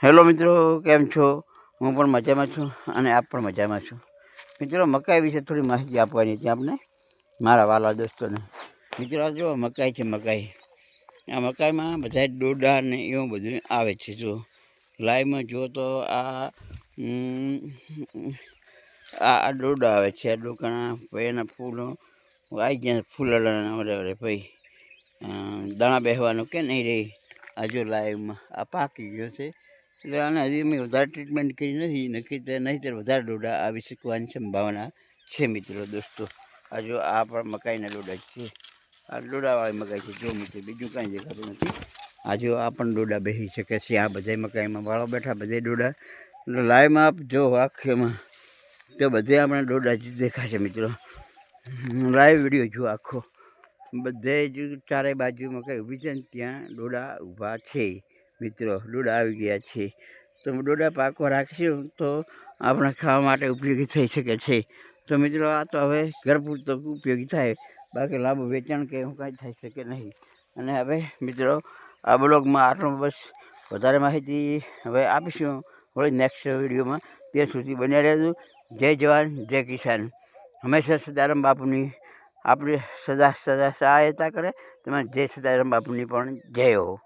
Hello મિત્રો, કેમ છો? હું પણ મજામાં છું અને આપ પણ મજામાં છો. મિત્રો, મકાઈ વિશે થોડી માહિતી આપવાની હતી આપને, મારા વાલા દોસ્તોને. મિત્રો, આ જો મકાઈ છે. મકાઈ, આ મકાઈમાં બધા ડોડા ને એવું બધું આવે છે. જો લાઈવમાં જુઓ તો આ ડોડા આવે છે. આ ડોકાના ભાઈ એના ફૂલો આવી ગયા, ફૂલડાના ભાઈ દાણા બેસવાનું કે નહીં રહી. આ જો લાઈવમાં આ પાકી ગયો છે. એટલે આને હજી મેં વધારે ટ્રીટમેન્ટ કરી નથી, નહીંતર વધારે ડોડા આવી શકવાની સંભાવના છે. મિત્રો દોસ્તો, આ જો આ પણ મકાઈના ડોડા છે. આ ડોડાવાળી મકાઈ છે. જો મિત્રો, બીજું કાંઈ દેખાતું નથી. આ જો આ પણ ડોડા બેસી શકે છે. આ બધા મકાઈમાં વાળો બેઠા, બધે ડોડા. એટલે લાઈવમાં આપ જો આખેમાં તો બધે આપણે ડોડા જ દેખાશે. મિત્રો, લાઈવ વિડીયો જુઓ આખો. બધે જ ચારે બાજુ મકાઈ ઊભી છે ને ત્યાં ડોડા ઊભા છે. મિત્રો, ડોડા આવી ગયા છે. તો ડોડા પાકવા રાખીશું તો આપણા ખાવા માટે ઉપયોગી થઈ શકે છે. તો મિત્રો, આ તો હવે ઘર પૂરતો ઉપયોગી થાય, બાકી લાંબુ વેચાણ કે એવું કાંઈ થઈ શકે નહીં. અને હવે મિત્રો, આ બ્લોગમાં આટલું બસ. વધારે માહિતી હવે આપીશું વળી નેક્સ્ટ વિડીયોમાં. ત્યાં સુધી બન્યા રહેજો. જય જવાન, જય કિસાન. હંમેશા સદારામ બાપુની આપણે સદા સહાયતા કરે. તમારે જય સદારામ બાપુની પણ જય હો.